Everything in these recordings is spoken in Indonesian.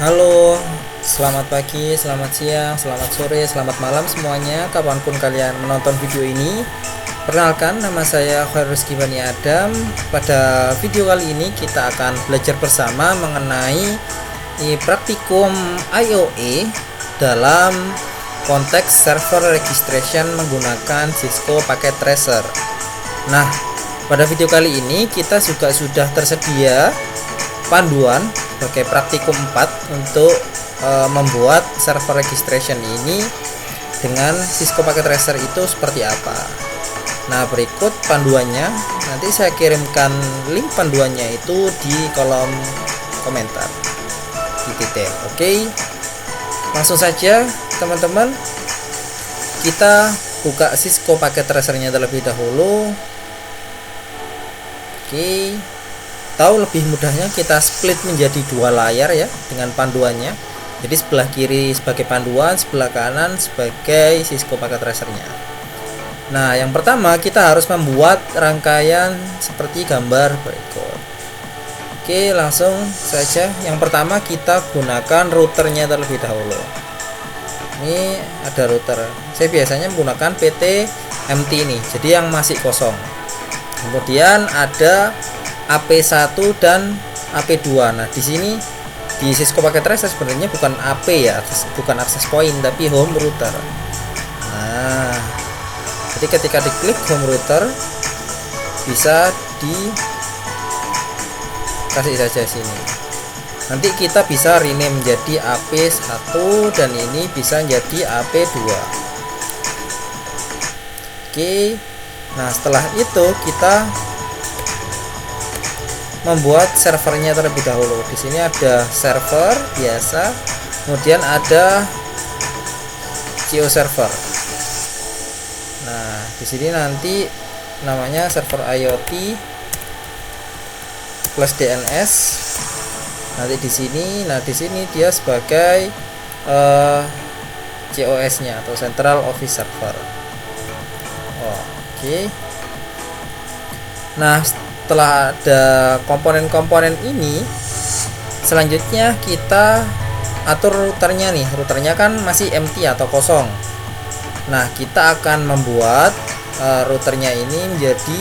Halo, selamat pagi, selamat siang, selamat sore, selamat malam semuanya, kapanpun kalian menonton video ini. Perkenalkan, nama saya Khairul Rizky Bani Adam. Pada video kali ini kita akan belajar bersama mengenai praktikum IOE dalam konteks server registration menggunakan Cisco Packet Tracer. Nah, pada video kali ini kita juga sudah tersedia panduan sebagai praktikum 4 untuk membuat server registration ini dengan Cisco Packet Tracer itu seperti apa. Nah, berikut panduannya. Nanti saya kirimkan link panduannya itu di kolom komentar di detail. Oke, langsung saja teman-teman, kita buka Cisco Packet Tracer-nya terlebih dahulu. Oke, tahu lebih mudahnya kita split menjadi dua layar ya dengan panduannya. Jadi sebelah kiri sebagai panduan, sebelah kanan sebagai Cisco Packet Tracer-nya. Nah, yang pertama kita harus membuat rangkaian seperti gambar berikut. Oke, langsung saja. Yang pertama kita gunakan routernya terlebih dahulu. Ini ada router. Saya biasanya menggunakan PT MT ini, jadi yang masih kosong. Kemudian ada AP1 dan AP2. Nah, di sini di Cisco Packet Tracer sebenarnya bukan AP ya, bukan access point tapi home router. Nah, jadi ketika diklik home router bisa dikasih saja sini. Nanti kita bisa rename menjadi AP1 dan ini bisa menjadi AP2. Oke. Nah, setelah itu kita membuat servernya terlebih dahulu. Di sini ada server biasa, kemudian ada CO server. Nah, di sini nanti namanya server IoT plus DNS. Nanti di sini, nah di sini dia sebagai COS-nya atau Central Office Server. Oke. Nah, setelah ada komponen-komponen ini, selanjutnya kita atur routernya nih. Routernya kan masih empty atau kosong. Nah, kita akan membuat routernya ini menjadi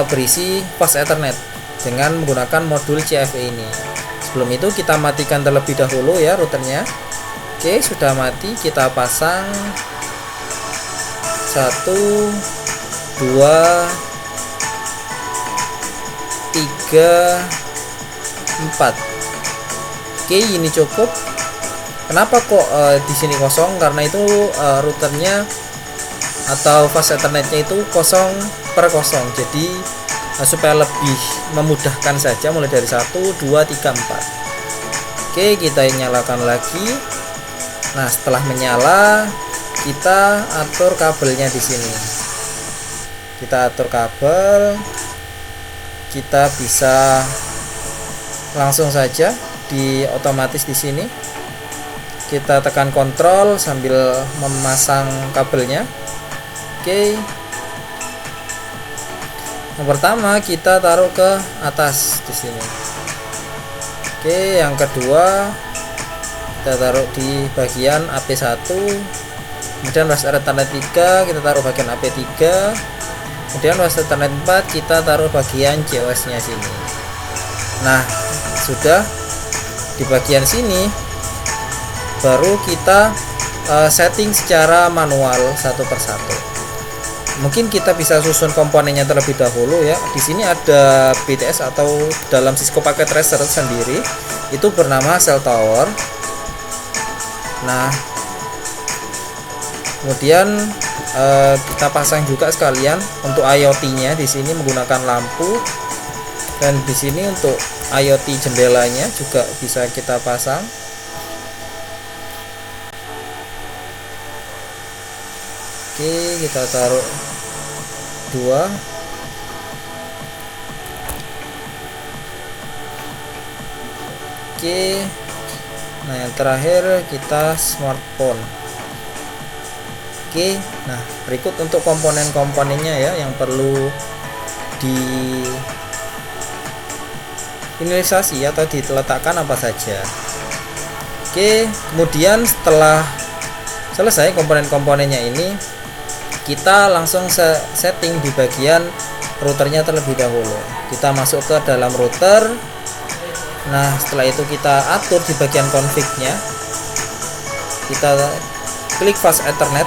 berisi fast Ethernet dengan menggunakan modul CFE ini. Sebelum itu kita matikan terlebih dahulu ya routernya. Oke, sudah mati. Kita pasang 1 2 3 4. Oke, ini cukup. Kenapa kok di sini kosong? Karena itu routernya atau fast Ethernetnya itu 0/0. Jadi supaya lebih memudahkan saja mulai dari 1 2 3 4. Oke, kita nyalakan lagi. Nah, setelah menyala kita atur kabelnya di sini. Kita atur kabel. Kita bisa langsung saja di otomatis di sini. Kita tekan kontrol sambil memasang kabelnya. Oke. Yang pertama kita taruh ke atas di sini. Oke, yang kedua kita taruh di bagian AP1. Kemudian Fast Ethernet 3 kita taruh bagian AP3. Kemudian Fast Ethernet 4 kita taruh bagian COS nya sini. Nah, sudah di bagian sini baru kita setting secara manual satu persatu. Mungkin kita bisa susun komponennya terlebih dahulu ya. Di sini ada BTS atau dalam Cisco Packet Tracer sendiri itu bernama Cell Tower. Nah, kemudian kita pasang juga sekalian untuk IoT-nya di sini menggunakan lampu, dan di sini untuk IoT jendelanya juga bisa kita pasang. Oke, kita taruh 2. Oke. Nah, yang terakhir kita smartphone. Oke, nah berikut untuk komponen-komponennya ya yang perlu inisialisasi atau diletakkan apa saja. Oke, kemudian setelah selesai komponen-komponennya ini, kita langsung setting di bagian routernya terlebih dahulu. Kita masuk ke dalam router. Nah, setelah itu kita atur di bagian config-nya. Kita klik fast ethernet,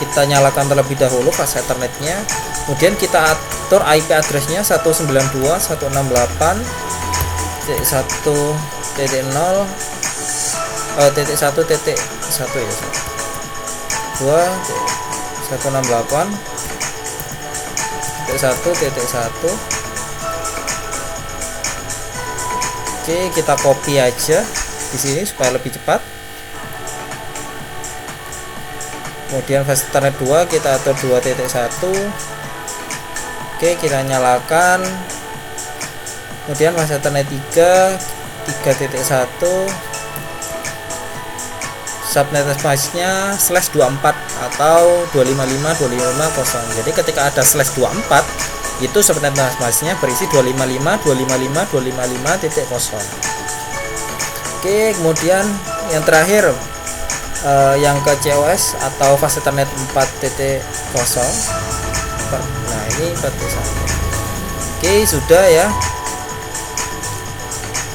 kita nyalakan terlebih dahulu fast ethernetnya. Kemudian kita atur IP address-nya 192.168.0.1.1 ya. 2.168.1.1. Oke, kita copy aja di sini supaya lebih cepat. Kemudian fast ethernet 2 kita atur 2.1. Oke, kita nyalakan. Kemudian fast ethernet 3.1. Subnet mask-nya /24 atau 255.255.0. Jadi ketika ada /24 itu subnet mask-nya berisi 255.255.255.0. Oke, kemudian yang terakhir yang ke COS atau fast ethernet 4.0. Nah, ini 4.1. Oke, sudah ya.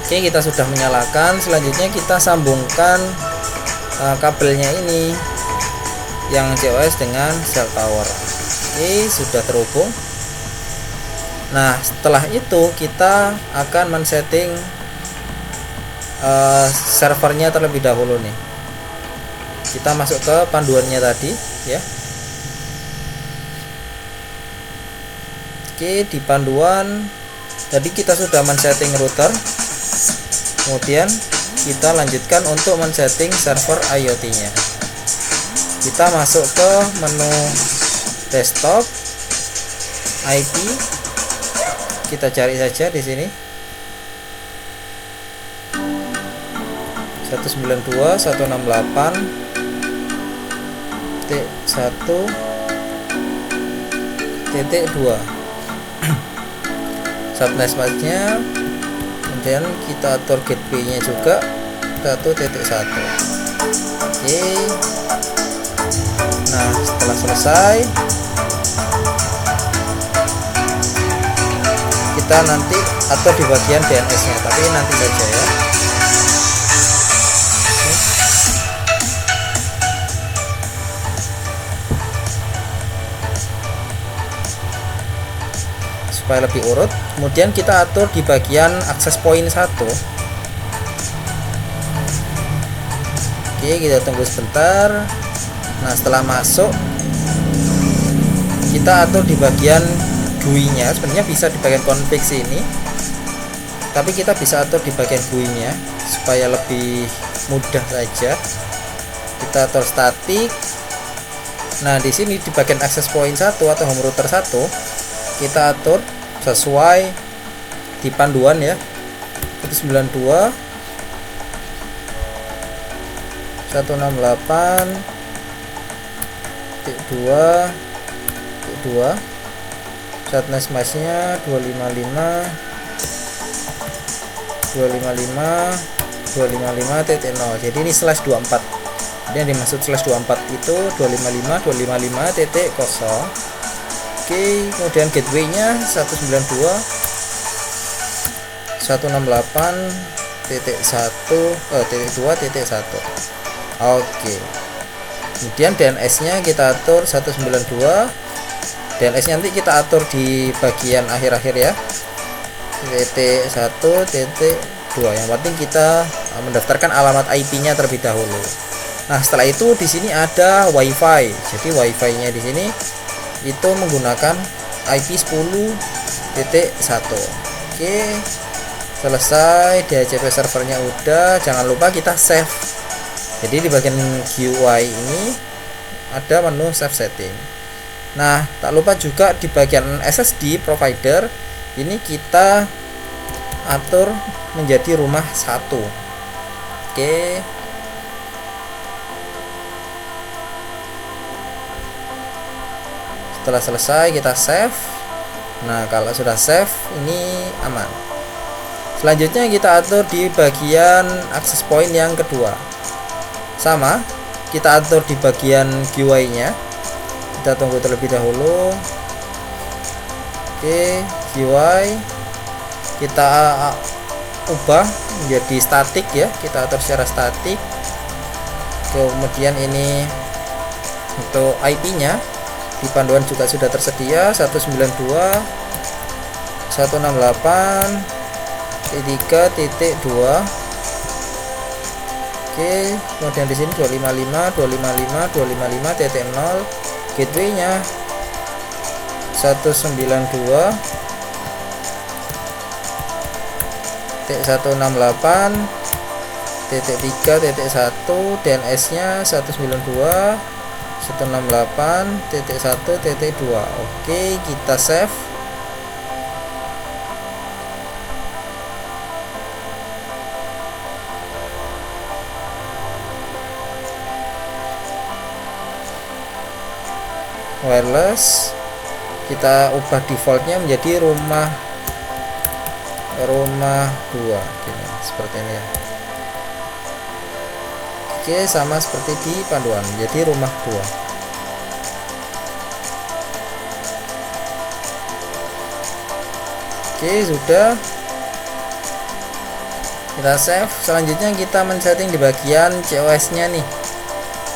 Oke, kita sudah menyalakan. Selanjutnya kita sambungkan kabelnya ini yang COS dengan cell tower. Oke, sudah terhubung. Nah, setelah itu kita akan men-setting servernya terlebih dahulu nih. Kita masuk ke panduannya tadi ya. Oke, di panduan tadi kita sudah men-setting router. Kemudian kita lanjutkan untuk men-setting server IoT-nya. Kita masuk ke menu desktop, IP. Kita cari saja di sini. 192.168.1.2. Subnet mask-nya. Kemudian kita atur gateway-nya juga 1.1. Oke. Nah, setelah selesai kita nanti atur di bagian DNS-nya, tapi nanti saja ya. Supaya lebih urut. Kemudian kita atur di bagian access point 1. Oke, kita tunggu sebentar. Nah, setelah masuk kita atur di bagian GUI-nya. Sebenarnya bisa di bagian config sini, tapi kita bisa atur di bagian GUI-nya supaya lebih mudah saja. Kita atur static. Nah, di sini di bagian access point 1 atau home router 1 kita atur sesuai di panduan ya. 192.2.2 subnet mask-nya 255.0. Jadi ini /24. Jadi yang dimaksud /24 itu 255.255.0. Oke, kemudian gateway-nya 192.168.1.2.1. Oke. Kemudian DNS-nya kita atur 192. DNS-nya nanti kita atur di bagian akhir-akhir ya. .1.2. Yang penting kita mendaftarkan alamat IP-nya terlebih dahulu. Nah, setelah itu di sini ada WiFi. Jadi WiFi-nya di sini itu menggunakan IP 10.1. Oke, selesai. DHCP servernya udah. Jangan lupa kita save. Jadi di bagian GUI ini ada menu save setting. Nah, tak lupa juga di bagian SSD provider ini kita atur menjadi rumah 1. Oke. Setelah selesai kita save. Nah, kalau sudah save ini aman. Selanjutnya kita atur di bagian access point yang kedua. Sama, kita atur di bagian GUI nya. Kita tunggu terlebih dahulu. Oke, GUI kita ubah menjadi statik ya, kita atur secara statik. Kemudian ini untuk IP nya di panduan juga sudah tersedia 192.168.3.2. Oke, kemudian di sini 255.255.255.0. Gateway-nya 192.168.3.1, DNS-nya 192.168.1.2. Oke, kita save. Wireless kita ubah defaultnya menjadi rumah 2 gini, seperti ini ya. Oke, sama seperti di panduan, jadi rumah 2. Oke, sudah, kita save. Selanjutnya kita men-setting di bagian COS nya nih.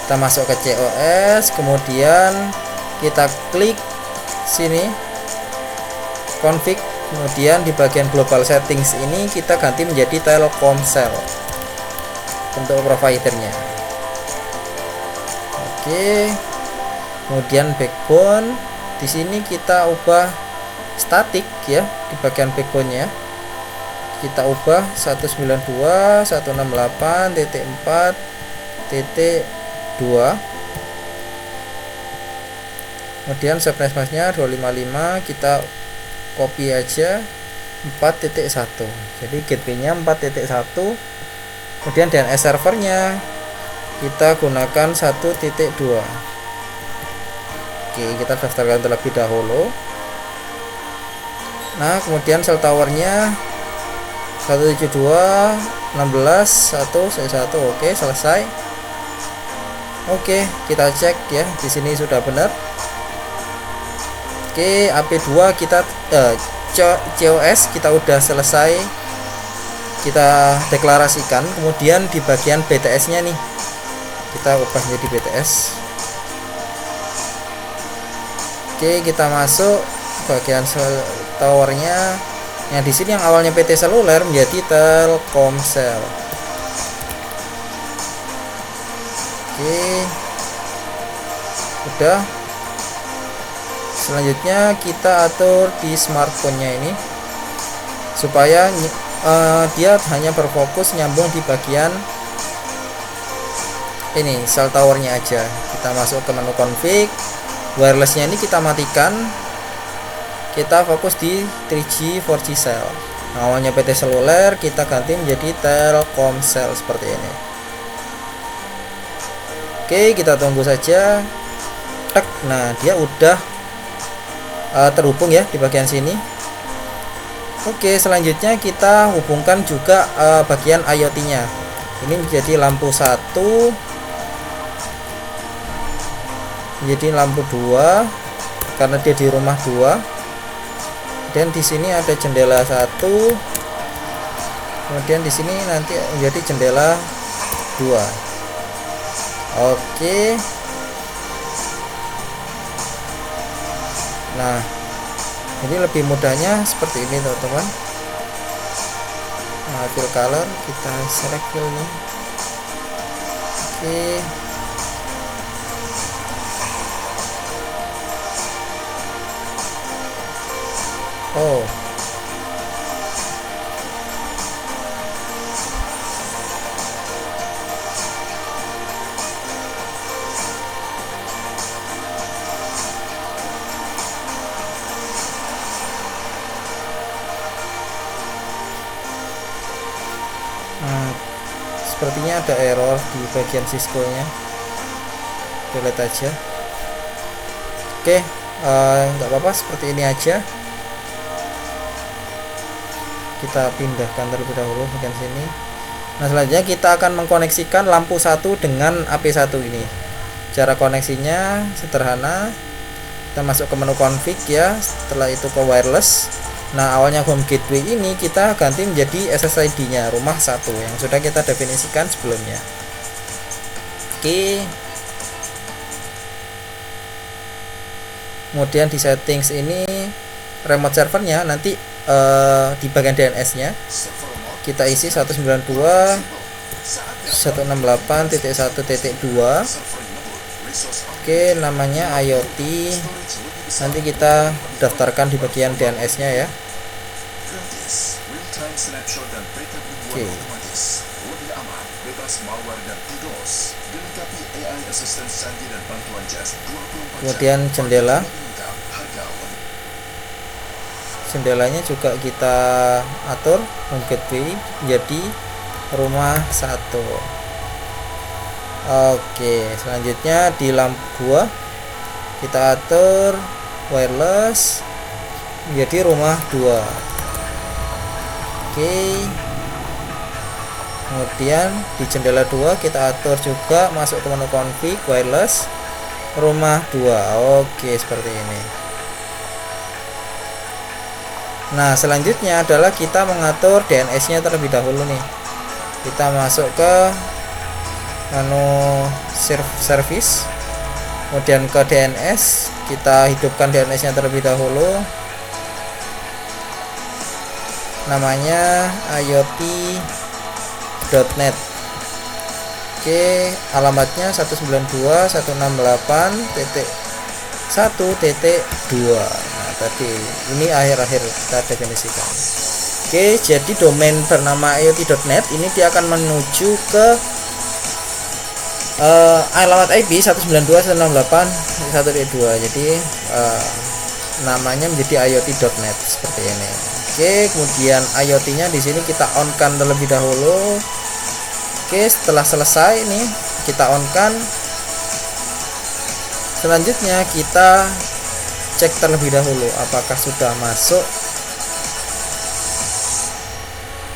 Kita masuk ke COS, kemudian kita klik sini config, kemudian di bagian global settings ini kita ganti menjadi Telkomsel untuk providernya. Oke, kemudian backbone di sini kita ubah statik ya, di bagian backbone nya kita ubah 192.168.4.2. Kemudian subnetnya 255, kita copy aja 4.1. Jadi gateway-nya 4.1. Kemudian DNS servernya kita gunakan 1.2. Oke, kita daftarkan terlebih dahulu. Nah, kemudian cell towernya 172.16.1.1. Oke, selesai. Oke, kita cek ya, di sini sudah benar. Oke, AP2 kita COS kita udah selesai, kita deklarasikan. Kemudian di bagian BTS nya nih kita ubah menjadi BTS. Oke, kita masuk bagian towernya yang di sini yang awalnya PT Seluler menjadi Telkomsel. Oke, udah. Selanjutnya kita atur di smartphone-nya ini supaya dia hanya berfokus nyambung di bagian ini cell towernya aja. Kita masuk ke menu config, wirelessnya ini kita matikan, kita fokus di 3G 4G cell. Awalnya PT Seluler kita ganti menjadi Telkomsel seperti ini. Oke, kita tunggu saja. Nah, dia udah terhubung ya di bagian sini. Oke, selanjutnya kita hubungkan juga bagian IoT nya. Ini menjadi lampu 1, menjadi lampu 2 karena dia di rumah 2. Dan di sini ada jendela 1. Kemudian di sini nanti menjadi jendela 2. Oke. Nah, jadi lebih mudahnya seperti ini teman-teman. Nah, fill color kita select fillnya. Oke. Oh, nah, sepertinya ada error di bagian Cisco nya. Kita lihat aja. Oke, nggak apa-apa, seperti ini aja. kita pindahkan terlebih dahulu bagian sini. Nah, selanjutnya kita akan mengkoneksikan lampu 1 dengan AP1 ini. Cara koneksinya sederhana. Kita masuk ke menu config ya, setelah itu ke wireless. Nah, awalnya home gateway ini kita ganti menjadi SSID nya rumah 1 yang sudah kita definisikan sebelumnya. Oke. Kemudian di settings ini remote servernya nanti di bagian DNS nya kita isi 192.168.1.2. Oke, namanya IoT. Nanti kita daftarkan di bagian DNS nya ya. Oke. Kemudian jendelanya juga kita atur home gateway menjadi rumah 1. Oke, selanjutnya di lampu 2 kita atur wireless menjadi rumah 2. Oke. Kemudian di jendela 2 kita atur juga masuk ke menu config wireless rumah 2. Oke, seperti ini. Nah, selanjutnya adalah kita mengatur DNS-nya terlebih dahulu nih. Kita masuk ke menu service, kemudian ke DNS, kita hidupkan DNS-nya terlebih dahulu. Namanya iot.net. Oke, alamatnya 192.168.1.2. Tadi ini akhir-akhir kita definisikan. Oke, jadi domain bernama iot.net ini dia akan menuju ke alamat IP 192.168.1.2. Jadi namanya menjadi iot.net seperti ini. Oke, kemudian IoT-nya di sini kita on-kan terlebih dahulu. Oke, setelah selesai ini kita on-kan. Selanjutnya kita cek terlebih dahulu apakah sudah masuk.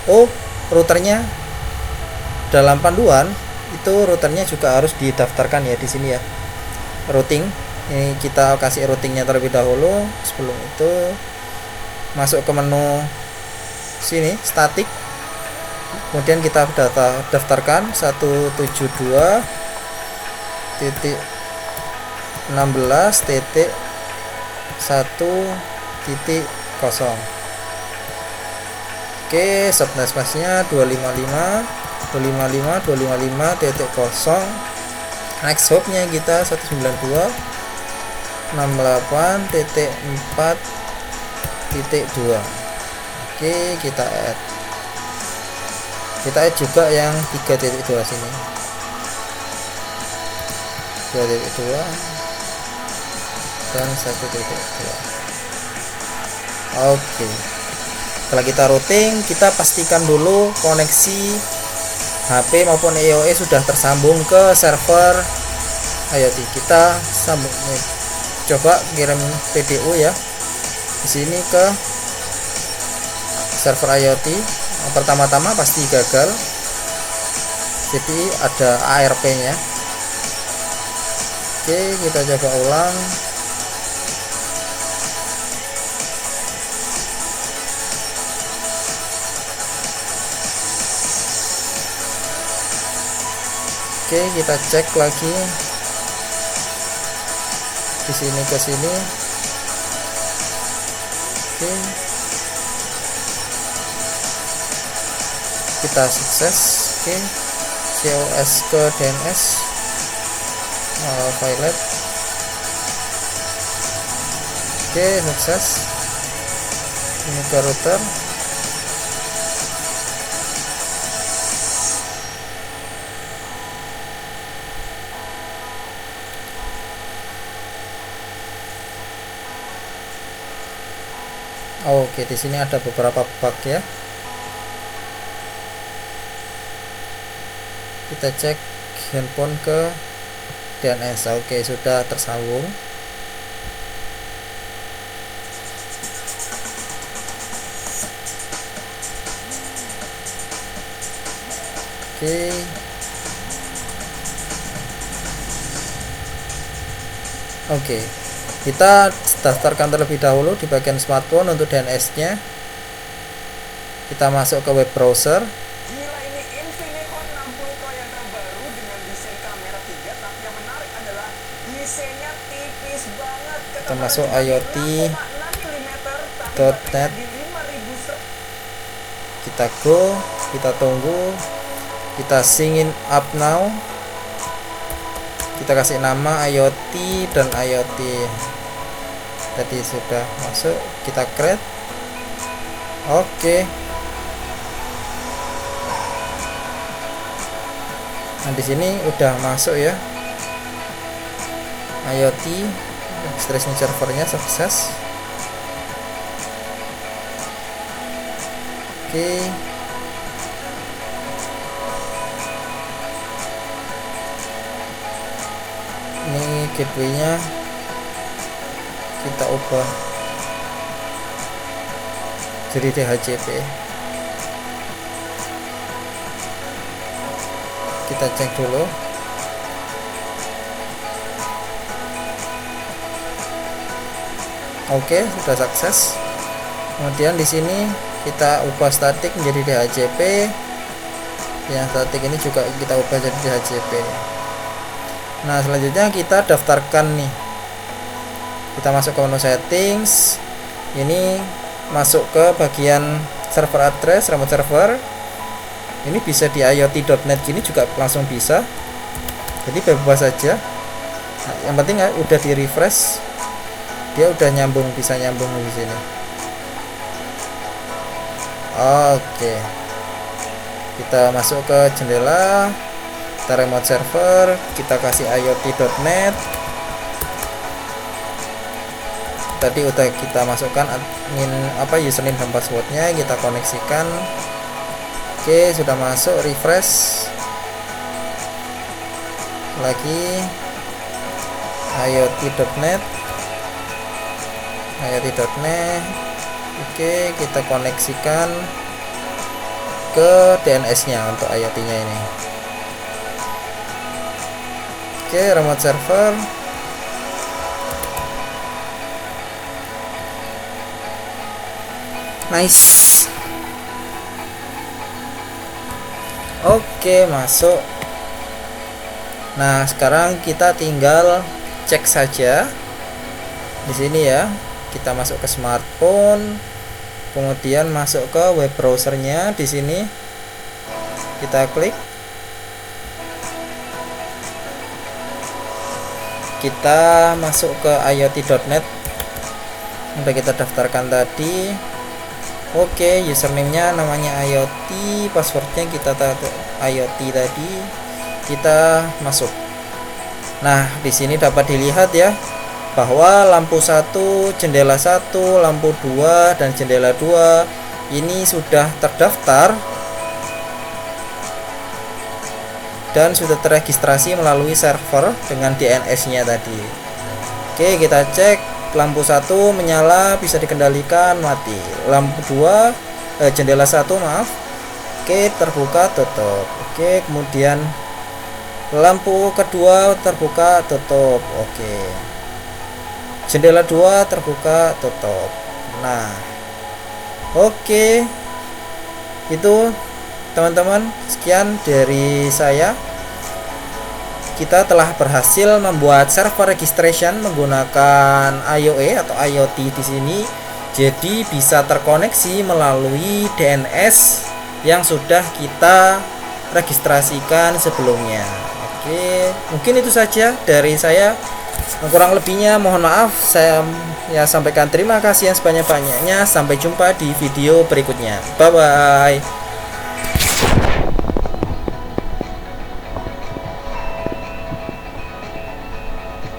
Oh, routernya dalam panduan itu routernya juga harus didaftarkan ya di sini ya. Routing. Ini kita kasih routingnya terlebih dahulu. Sebelum itu masuk ke menu sini static. Kemudian kita daftarkan 172.16.1.0. Oke, subnet space-nya 255.255.255.0. Next hop-nya kita 192.68.4.2. Oke, kita add juga yang 3.2 sini, 2.2 dan 1.2. Oke, setelah kita routing, kita pastikan dulu koneksi HP maupun iOS sudah tersambung ke server IoT. Kita sambung, coba kirim PDU ya di sini ke server IoT. Pertama-tama pasti gagal, jadi ada ARP nya. Oke, kita coba ulang. Oke, kita cek lagi di sini ke sini. Oke, kita sukses. Oke, COS ke DNS violet. Oke, sukses. Ini ke router. Oke, di sini ada beberapa bug ya. Kita cek handphone ke DNS. Oke, sudah tersambung. Oke, kita daftarkan terlebih dahulu di bagian smartphone untuk DNS nya. Kita masuk ke web browser. Gila, ini Infinicon 60 Pro yang terbaru dengan desain kamera 3, tapi yang menarik adalah desainnya tipis banget. Kita masuk IoT.net. Kita go, kita tunggu, kita sign up now. Kita kasih nama IoT dan IoT. Tadi sudah masuk, kita create. Oke. Nah, di sini udah masuk ya. IoT registration servernya sukses. Oke. Ini gateway-nya kita ubah jadi DHCP. Kita cek dulu. Oke, sudah sukses. Kemudian di sini kita ubah statik menjadi DHCP. Yang statik ini juga kita ubah jadi DHCP. Nah, selanjutnya kita daftarkan nih. Kita masuk ke menu settings. Ini masuk ke bagian server address, remote server. Ini bisa di IoT.net gini juga langsung bisa. Jadi bebas saja. Nah, yang penting udah di refresh. Dia udah nyambung, bisa nyambung di sini. Oke. Kita masuk ke jendela, kita remote server, kita kasih IoT.net. Tadi udah kita masukkan admin username dan passwordnya, kita koneksikan. Oke, sudah masuk, refresh lagi IoT.net. Oke, kita koneksikan ke DNS nya untuk IoT nya ini. Oke, remote server. Nice. Oke, masuk. Nah, sekarang kita tinggal cek saja di sini ya. Kita masuk ke smartphone, kemudian masuk ke web browsernya. Di sini kita klik, kita masuk ke IoT.net. Udah kita daftarkan tadi. Oke, username-nya namanya IoT, passwordnya kita IoT tadi. Kita masuk. Nah, di sini dapat dilihat ya bahwa lampu 1, jendela 1, lampu 2 dan jendela 2 ini sudah terdaftar dan sudah terregistrasi melalui server dengan DNS-nya tadi. Oke, kita cek. Lampu 1 menyala, bisa dikendalikan, mati. Lampu 2 jendela 1 maaf. Oke, terbuka, tutup. Oke, kemudian lampu kedua terbuka, tutup. Oke. Jendela 2 terbuka, tutup. Nah, oke. Itu teman-teman, sekian dari saya. Kita telah berhasil membuat server registration menggunakan IoE atau IoT di sini. Jadi bisa terkoneksi melalui DNS yang sudah kita registrasikan sebelumnya. Oke, mungkin itu saja dari saya. Kurang lebihnya mohon maaf. Saya sampaikan terima kasih yang sebanyak-banyaknya. Sampai jumpa di video berikutnya. Bye bye.